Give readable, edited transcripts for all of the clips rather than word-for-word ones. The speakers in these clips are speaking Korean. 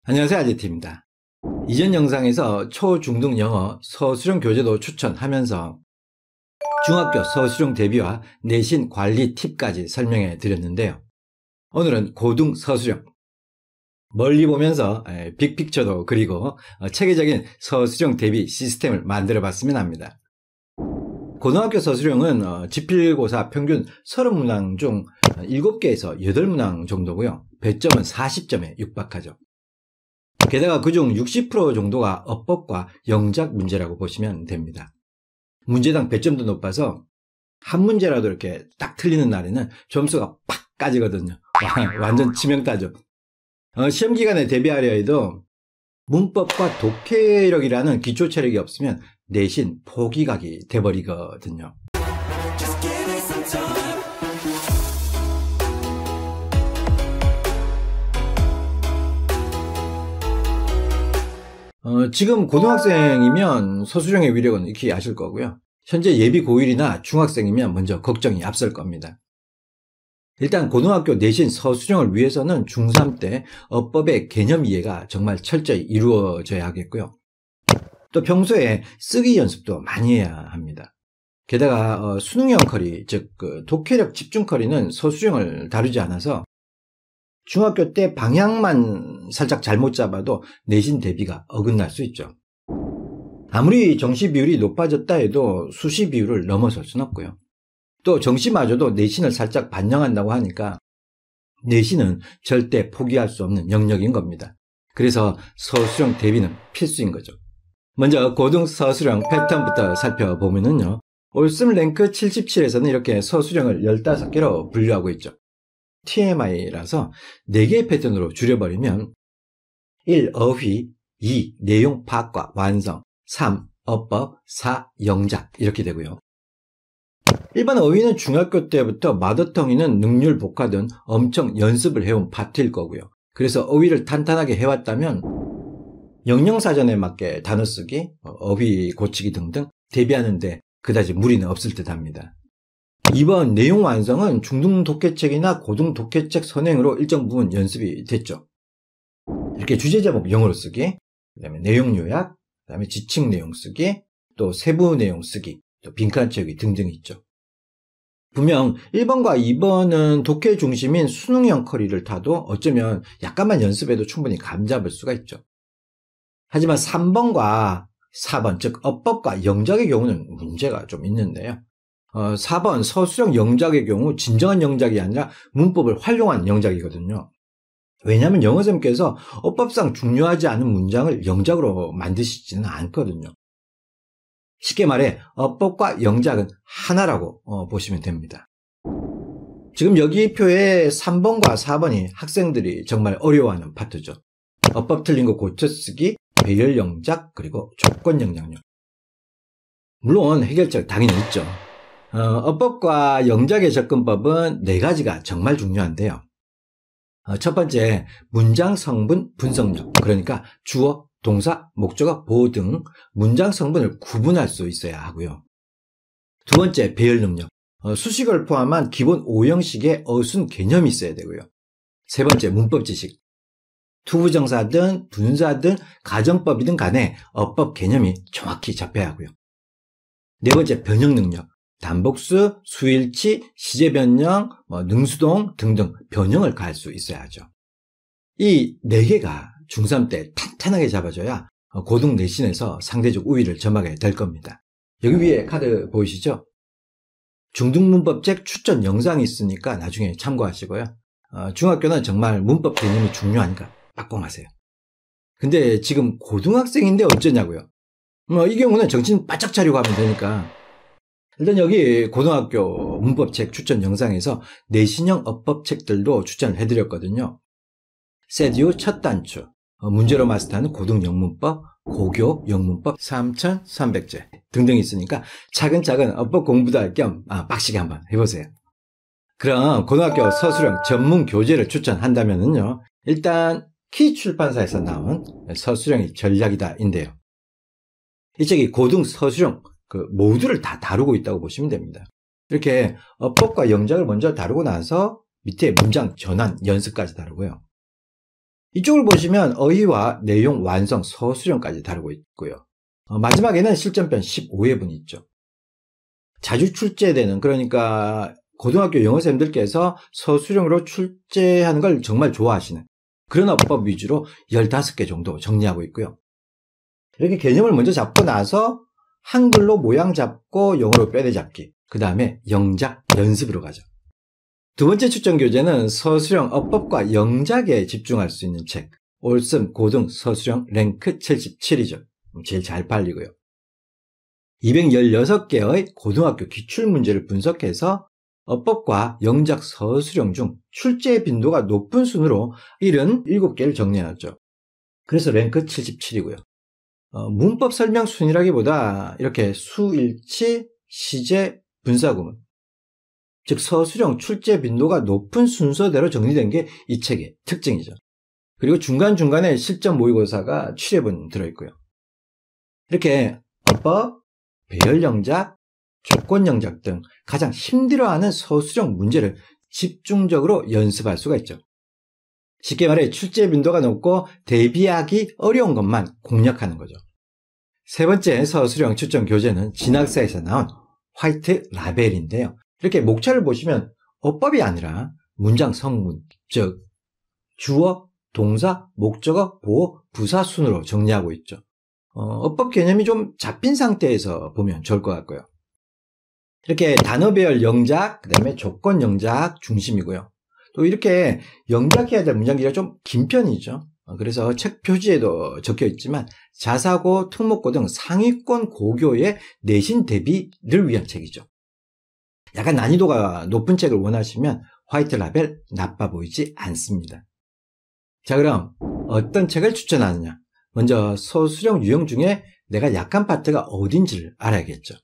안녕하세요, 아재T입니다. 이전 영상에서 초중등 영어 서술형 교재도 추천하면서 중학교 서술형 대비와 내신 관리 팁까지 설명해 드렸는데요. 오늘은 고등 서술형, 멀리 보면서 빅픽처도 그리고 체계적인 서술형 대비 시스템을 만들어 봤으면 합니다. 고등학교 서술형은 지필고사 평균 30문항 중 7개에서 8문항 정도고요. 배점은 40점에 육박하죠. 게다가 그중 60% 정도가 어법과 영작 문제라고 보시면 됩니다. 문제당 배점도 높아서 한 문제라도 이렇게 딱 틀리는 날에는 점수가 팍 까지거든요. 완전 치명타죠. 시험 기간에 대비하려 해도 문법과 독해력이라는 기초 체력이 없으면 내신 포기각이 돼버리거든요. 지금 고등학생이면 서술형의 위력은 익히 아실 거고요. 현재 예비 고1이나 중학생이면 먼저 걱정이 앞설 겁니다. 일단 고등학교 내신 서술형을 위해서는 중3 때 어법의 개념 이해가 정말 철저히 이루어져야 하겠고요. 또 평소에 쓰기 연습도 많이 해야 합니다. 게다가 수능형 커리, 즉 독해력 집중 커리는 서술형을 다루지 않아서 중학교 때 방향만 살짝 잘못 잡아도 내신 대비가 어긋날 수 있죠. 아무리 정시 비율이 높아졌다 해도 수시 비율을 넘어설 수는 없고요. 또 정시마저도 내신을 살짝 반영한다고 하니까 내신은 절대 포기할 수 없는 영역인 겁니다. 그래서 서술형 대비는 필수인 거죠. 먼저 고등 서술형 패턴부터 살펴보면요. 올씀 랭크 77에서는 이렇게 서술형을 15개로 분류하고 있죠. TMI라서 4개의 패턴으로 줄여버리면 1. 어휘, 2. 내용 파악과 완성, 3. 어법, 4. 영작 이렇게 되고요. 일반 어휘는 중학교 때부터 마더텅이는 능률 복화든 엄청 연습을 해온 파트일 거고요. 그래서 어휘를 탄탄하게 해왔다면 영영사전에 맞게 단어 쓰기, 어휘 고치기 등등 대비하는데 그다지 무리는 없을 듯 합니다. 2번 내용 완성은 중등 독해책이나 고등 독해책 선행으로 일정 부분 연습이 됐죠. 이렇게 주제 제목 영어로 쓰기, 그다음에 내용 요약, 그다음에 지칭 내용 쓰기, 또 세부 내용 쓰기, 또 빈칸 채우기 등등 있죠. 분명 1번과 2번은 독해 중심인 수능형 커리를 타도 어쩌면 약간만 연습해도 충분히 감 잡을 수가 있죠. 하지만 3번과 4번, 즉 어법과 영작의 경우는 문제가 좀 있는데요. 4번 서술형 영작의 경우 진정한 영작이 아니라 문법을 활용한 영작이거든요. 왜냐하면 영어선생님께서 어법상 중요하지 않은 문장을 영작으로 만드시지는 않거든요. 쉽게 말해 어법과 영작은 하나라고 보시면 됩니다. 지금 여기 표에 3번과 4번이 학생들이 정말 어려워하는 파트죠. 어법 틀린 거 고쳐쓰기, 배열 영작, 그리고 조건 영작력. 물론 해결책 당연히 있죠. 어법과 영작의 접근법은 4가지가 정말 중요한데요. 첫 번째, 문장 성분 분석력, 그러니까 주어, 동사, 목적어, 보호 등 문장 성분을 구분할 수 있어야 하고요. 두 번째, 배열 능력, 수식어를 포함한 기본 5형식의 어순 개념이 있어야 되고요. 세 번째, 문법 지식, 투부정사든 분사든 가정법이든 간에 어법 개념이 정확히 잡혀야 하고요. 네 번째, 변형 능력, 단복수, 수일치, 시제변형, 능수동 등등 변형을 가할 수 있어야 하죠. 이 4개가 중3 때 탄탄하게 잡아줘야 고등 내신에서 상대적 우위를 점하게 될 겁니다. 여기 위에 카드 보이시죠? 중등문법책 추천 영상이 있으니까 나중에 참고하시고요. 중학교는 정말 문법 개념이 중요하니까 빡공하세요. 근데 지금 고등학생인데 어쩌냐고요? 이 경우는 정신 바짝 차리고 하면 되니까. 일단 여기 고등학교 문법책 추천 영상에서 내신형 어법책들도 추천을 해드렸거든요. 세디오 첫 단추, 문제로 마스터하는 고등 영문법, 고교 영문법 3300제 등등 있으니까 차근차근 어법 공부도 할 겸 빡시게 한번 해보세요. 그럼 고등학교 서술형 전문 교재를 추천한다면요. 일단 키 출판사에서 나온 서술형이 전략이다인데요. 이 책이 고등 서술형 모두를 다 다루고 있다고 보시면 됩니다. 이렇게 어법과 영작을 먼저 다루고 나서 밑에 문장 전환 연습까지 다루고요. 이쪽을 보시면 어휘와 내용, 완성, 서술형까지 다루고 있고요. 마지막에는 실전편 15회분이 있죠. 자주 출제되는, 그러니까 고등학교 영어쌤들께서 서술형으로 출제하는 걸 정말 좋아하시는 그런 어법 위주로 15개 정도 정리하고 있고요. 이렇게 개념을 먼저 잡고 나서 한글로 모양 잡고 영어로 뼈대 잡기, 그 다음에 영작 연습으로 가죠. 두 번째 추천 교재는 서술형 어법과 영작에 집중할 수 있는 책, 올슨 고등 서술형 랭크 77이죠. 제일 잘 팔리고요. 216개의 고등학교 기출문제를 분석해서 어법과 영작 서술형 중 출제 빈도가 높은 순으로 77개를 정리해놨죠. 그래서 랭크 77이고요. 문법 설명 순이라기보다 이렇게 수일치, 시제, 분사구문, 즉 서술형 출제 빈도가 높은 순서대로 정리된 게 이 책의 특징이죠. 그리고 중간중간에 실전 모의고사가 7회분 들어있고요. 이렇게 어법, 배열영작, 조건영작 등 가장 힘들어하는 서술형 문제를 집중적으로 연습할 수가 있죠. 쉽게 말해 출제 빈도가 높고 대비하기 어려운 것만 공략하는 거죠. 세 번째 서술형 추천 교재는 진학사에서 나온 화이트 라벨인데요. 이렇게 목차를 보시면 어법이 아니라 문장 성문, 즉 주어, 동사, 목적어, 보어, 부사 순으로 정리하고 있죠. 어법 개념이 좀 잡힌 상태에서 보면 좋을 것 같고요. 이렇게 단어 배열 영작, 그 다음에 조건 영작 중심이고요. 또 이렇게 영작해야 될 문장 길이가 좀 긴 편이죠. 그래서 책 표지에도 적혀 있지만 자사고, 특목고 등 상위권 고교의 내신 대비를 위한 책이죠. 약간 난이도가 높은 책을 원하시면 화이트 라벨 나빠 보이지 않습니다. 자, 그럼 어떤 책을 추천하느냐? 먼저 서술형 유형 중에 내가 약한 파트가 어딘지를 알아야겠죠.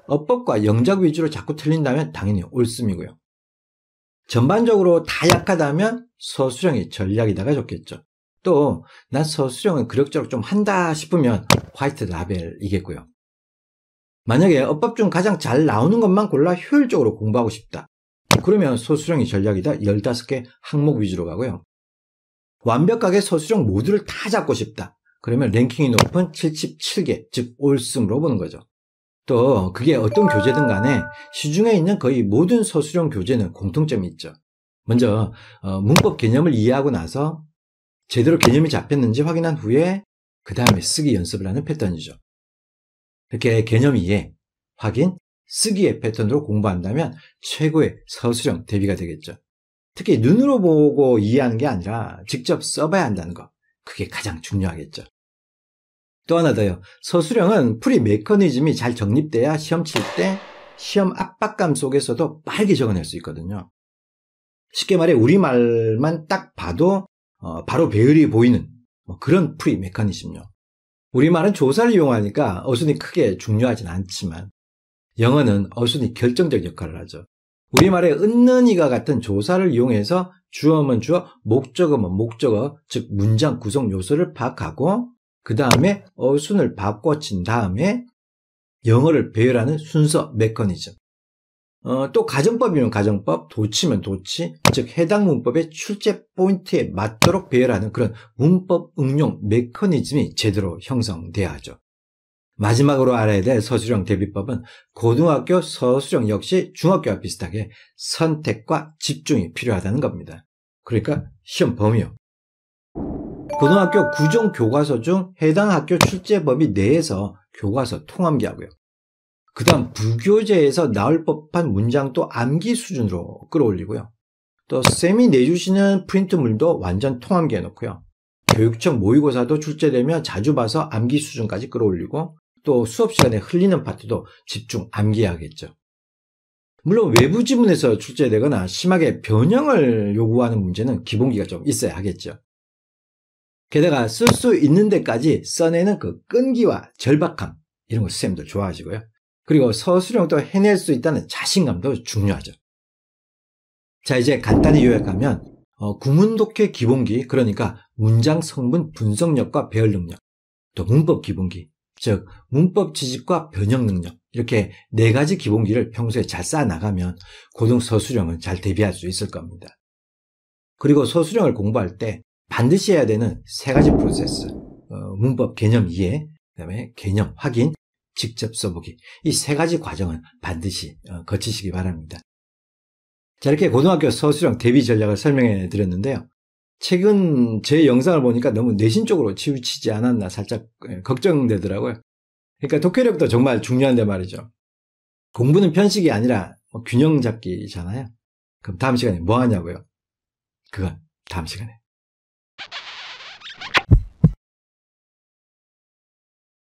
어법과 영작 위주로 자꾸 틀린다면 당연히 옳음이고요. 전반적으로 다 약하다면 서술형이 전략이다가 좋겠죠. 또 난 서술형은 그럭저럭 좀 한다 싶으면 화이트 라벨이겠고요. 만약에 어법 중 가장 잘 나오는 것만 골라 효율적으로 공부하고 싶다, 그러면 서술형이 전략이다 15개 항목 위주로 가고요. 완벽하게 서술형 모두를 다 잡고 싶다, 그러면 랭킹이 높은 77개, 즉 올승으로 보는 거죠. 또 그게 어떤 교재든 간에 시중에 있는 거의 모든 서술형 교재는 공통점이 있죠. 먼저 문법 개념을 이해하고 나서 제대로 개념이 잡혔는지 확인한 후에 그 다음에 쓰기 연습을 하는 패턴이죠. 이렇게 개념 이해, 확인, 쓰기의 패턴으로 공부한다면 최고의 서술형 대비가 되겠죠. 특히 눈으로 보고 이해하는 게 아니라 직접 써봐야 한다는 거, 그게 가장 중요하겠죠. 또 하나 더요. 서술형은 풀이 메커니즘이 잘 정립돼야 시험 칠 때 시험 압박감 속에서도 빠르게 적어낼 수 있거든요. 쉽게 말해 우리말만 딱 봐도 바로 배열이 보이는 그런 풀이 메커니즘요. 우리말은 조사를 이용하니까 어순이 크게 중요하진 않지만 영어는 어순이 결정적 역할을 하죠. 우리말의 은는이가 같은 조사를 이용해서 주어면 주어, 목적어면 목적어, 즉 문장 구성 요소를 파악하고 그 다음에 어순을 바꿔친 다음에 영어를 배열하는 순서 메커니즘. 또 가정법이면 가정법, 도치면 도치, 즉 해당 문법의 출제 포인트에 맞도록 배열하는 그런 문법 응용 메커니즘이 제대로 형성돼야 하죠. 마지막으로 알아야 될 서술형 대비법은 고등학교 서술형 역시 중학교와 비슷하게 선택과 집중이 필요하다는 겁니다. 그러니까 시험 범위요. 고등학교 구종 교과서 중 해당 학교 출제 범위 내에서 교과서 통암기하고요. 그 다음 부교재에서 나올 법한 문장도 암기 수준으로 끌어올리고요. 또 쌤이 내주시는 프린트물도 완전 통암기 해놓고요. 교육청 모의고사도 출제되면 자주 봐서 암기 수준까지 끌어올리고 또 수업 시간에 흘리는 파트도 집중 암기해야겠죠. 물론 외부 지문에서 출제되거나 심하게 변형을 요구하는 문제는 기본기가 좀 있어야 하겠죠. 게다가 쓸 수 있는 데까지 써내는 그 끈기와 절박함, 이런 거 쌤들 좋아하시고요. 그리고 서술형도 해낼 수 있다는 자신감도 중요하죠. 자, 이제 간단히 요약하면 구문독해 기본기, 그러니까 문장 성분 분석력과 배열 능력, 또 문법 기본기, 즉 문법 지식과 변형 능력, 이렇게 4가지 기본기를 평소에 잘 쌓아나가면 고등 서술형은 잘 대비할 수 있을 겁니다. 그리고 서술형을 공부할 때 반드시 해야 되는 3가지 프로세스. 문법 개념 이해, 그다음에 개념 확인, 직접 써보기. 이 3가지 과정은 반드시 거치시기 바랍니다. 자, 이렇게 고등학교 서술형 대비 전략을 설명해 드렸는데요. 최근 제 영상을 보니까 너무 내신 쪽으로 치우치지 않았나 살짝 걱정되더라고요. 그러니까 독해력도 정말 중요한데 말이죠. 공부는 편식이 아니라 균형 잡기잖아요. 그럼 다음 시간에 뭐 하냐고요? 그건 다음 시간에.